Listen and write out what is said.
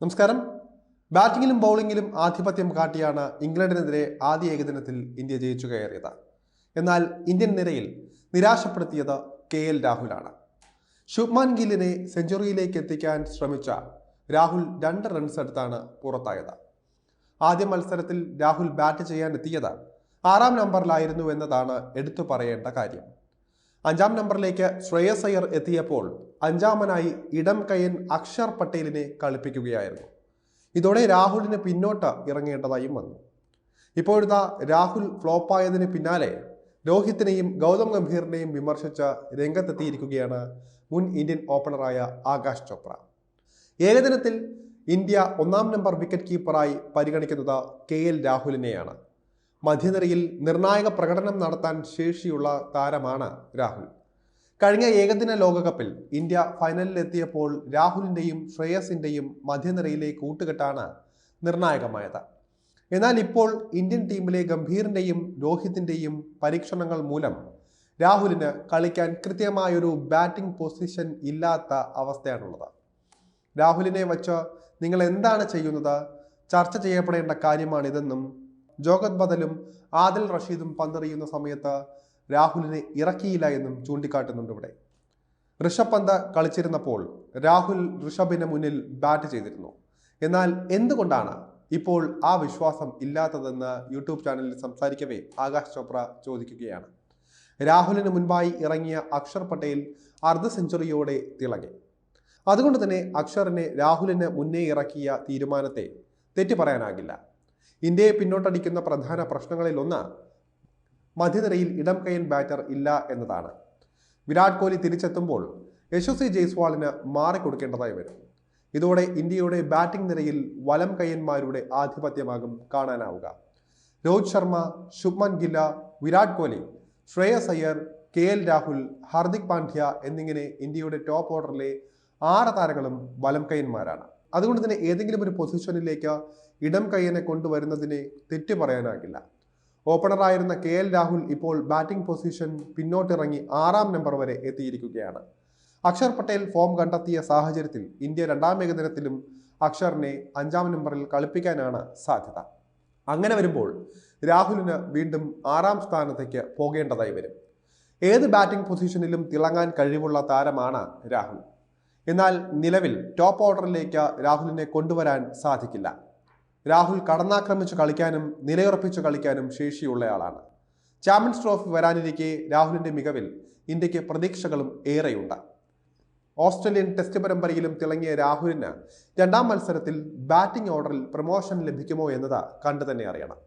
നമസ്കാരം. ബാറ്റിങ്ങിലും ബൗളിങ്ങിലും ആധിപത്യം കാട്ടിയാണ് ഇംഗ്ലണ്ടിനെതിരെ ആദ്യ ഏകദിനത്തിൽ ഇന്ത്യ ജയിച്ചു കയറിയത്. എന്നാൽ ഇന്ത്യൻ നിരയിൽ നിരാശപ്പെടുത്തിയത് KL രാഹുലാണ്. ശുഭ്മാൻ ഗില്ലിനെ സെഞ്ചുറിയിലേക്ക് എത്തിക്കാൻ ശ്രമിച്ച രാഹുൽ 2 റൺസ് എടുത്താണ് പുറത്തായത്. ആദ്യ മത്സരത്തിൽ രാഹുൽ ബാറ്റ് ചെയ്യാൻ എത്തിയത് 6ാം നമ്പറിലായിരുന്നു എന്നതാണ് എടുത്തു പറയേണ്ട കാര്യം. 5ാം നമ്പറിലേക്ക് ശ്രേയസ് അയ്യർ എത്തിയപ്പോൾ 5ാമനായി ഇടം കയ്യൻ അക്ഷർ പട്ടേലിനെ കളിപ്പിക്കുകയായിരുന്നു. ഇതോടെ രാഹുലിന് പിന്നോട്ട് ഇറങ്ങേണ്ടതായും വന്നു. ഇപ്പോഴത്തെ രാഹുൽ ഫ്ലോപ്പായതിന് പിന്നാലെ രോഹിത്തിനെയും ഗൗതം ഗംഭീറിനെയും വിമർശിച്ച് രംഗത്തെത്തിയിരിക്കുകയാണ് മുൻ ഇന്ത്യൻ ഓപ്പണറായ ആകാശ് ചോപ്ര. ഏകദിനത്തിൽ ഇന്ത്യ 1ാം നമ്പർ വിക്കറ്റ് കീപ്പറായി പരിഗണിക്കുന്നത് KL രാഹുലിനെയാണ്. മധ്യനിരയിൽ നിർണായക പ്രകടനം നടത്താൻ ശേഷിയുള്ള താരമാണ് രാഹുൽ. കഴിഞ്ഞ ഏകദിന ലോകകപ്പിൽ ഇന്ത്യ ഫൈനലിലെത്തിയപ്പോൾ രാഹുലിൻ്റെയും ശ്രേയസിൻ്റെയും മധ്യനിരയിലെ കൂട്ടുകെട്ടാണ് നിർണായകമായത്. എന്നാൽ ഇപ്പോൾ ഇന്ത്യൻ ടീമിലെ ഗംഭീറിൻ്റെയും രോഹിത്തിൻ്റെയും പരീക്ഷണങ്ങൾ മൂലം രാഹുലിന് കളിക്കാൻ കൃത്യമായൊരു ബാറ്റിംഗ് പൊസിഷൻ ഇല്ലാത്ത അവസ്ഥയാണുള്ളത്. രാഹുലിനെ വച്ച് നിങ്ങൾ എന്താണ് ചെയ്യുന്നത്? ചർച്ച ചെയ്യപ്പെടേണ്ട കാര്യമാണിതെന്നും ജോഗത് ബദലും ആദിൽ റഷീദും പന്തെറിയുന്ന സമയത്ത് രാഹുലിനെ ഇറക്കിയില്ല എന്നും ചൂണ്ടിക്കാട്ടുന്നുണ്ട്. ഇവിടെ ഋഷഭ് പന്ത് കളിച്ചിരുന്നപ്പോൾ രാഹുൽ ഋഷഭിന് മുന്നിൽ ബാറ്റ് ചെയ്തിരുന്നു. എന്നാൽ എന്തുകൊണ്ടാണ് ഇപ്പോൾ ആ വിശ്വാസം ഇല്ലാത്തതെന്ന് യൂട്യൂബ് ചാനലിൽ സംസാരിക്കവേ ആകാശ് ചോപ്ര ചോദിക്കുകയാണ്. രാഹുലിന് മുൻപായി ഇറങ്ങിയ അക്ഷർ പട്ടേൽ അർദ്ധ സെഞ്ചുറിയോടെ തിളങ്ങി. അതുകൊണ്ട് തന്നെ അക്ഷറിനെ രാഹുലിന് മുന്നേ ഇറക്കിയ തീരുമാനത്തെ തെറ്റു പറയാനാകില്ല. ഇന്ത്യയെ പിന്നോട്ടടിക്കുന്ന പ്രധാന പ്രശ്നങ്ങളിൽ ഒന്ന് മധ്യനിരയിൽ ഇടം കയ്യൻ ബാറ്റർ ഇല്ല എന്നതാണ്. വിരാട് കോഹ്ലി തിരിച്ചെത്തുമ്പോൾ യശസ്വി ജയ്സ്വാളിന് മാറിക്കൊടുക്കേണ്ടതായി വരും. ഇതോടെ ഇന്ത്യയുടെ ബാറ്റിംഗ് നിരയിൽ വലം കയ്യന്മാരുടെ ആധിപത്യമാകും കാണാനാവുക. രോഹിത് ശർമ്മ, ശുഭ്മാൻ ഗില്ല, വിരാട് കോഹ്ലി, ശ്രേയസ് അയ്യർ, KL രാഹുൽ, ഹാർദിക് പാണ്ഡ്യ എന്നിങ്ങനെ ഇന്ത്യയുടെ ടോപ്പ് ഓർഡറിലെ 6 താരങ്ങളും വലം കയ്യന്മാരാണ്. അതുകൊണ്ട് തന്നെ ഏതെങ്കിലും ഒരു പൊസിഷനിലേക്ക് ഇടം കയ്യനെ കൊണ്ടുവരുന്നതിനെ തെറ്റു പറയാനാകില്ല. ഓപ്പണറായിരുന്ന KL രാഹുൽ ഇപ്പോൾ ബാറ്റിംഗ് പൊസിഷൻ പിന്നോട്ടിറങ്ങി 6ാം നമ്പർ വരെ എത്തിയിരിക്കുകയാണ്. അക്ഷർ പട്ടേൽ ഫോം കണ്ടെത്തിയ സാഹചര്യത്തിൽ ഇന്ത്യ 2ാം ഏകദിനത്തിലും അക്ഷറിനെ 5ാം നമ്പറിൽ കളിപ്പിക്കാനാണ് സാധ്യത. അങ്ങനെ വരുമ്പോൾ രാഹുലിന് വീണ്ടും 6ാം സ്ഥാനത്തേക്ക് പോകേണ്ടതായി വരും. ഏത് ബാറ്റിംഗ് പൊസിഷനിലും തിളങ്ങാൻ കഴിവുള്ള താരമാണ് രാഹുൽ. എന്നാൽ നിലവിൽ ടോപ്പ് ഓർഡറിലേക്ക് രാഹുലിനെ കൊണ്ടുവരാൻ സാധിക്കില്ല. രാഹുൽ കടന്നാക്രമിച്ച് കളിക്കാനും നിലയുറപ്പിച്ച് കളിക്കാനും ശേഷിയുള്ളയാളാണ്. ചാമ്പ്യൻസ് ട്രോഫി വരാനിരിക്കെ രാഹുലിന്റെ മികവിൽ ഇന്ത്യക്ക് പ്രതീക്ഷകളും ഏറെയുണ്ട്. ഓസ്ട്രേലിയൻ ടെസ്റ്റ് പരമ്പരയിലും തിളങ്ങിയ രാഹുലിന് 2ാം മത്സരത്തിൽ ബാറ്റിംഗ് ഓർഡറിൽ പ്രമോഷൻ ലഭിക്കുമോ എന്നത് കണ്ടു തന്നെ അറിയണം.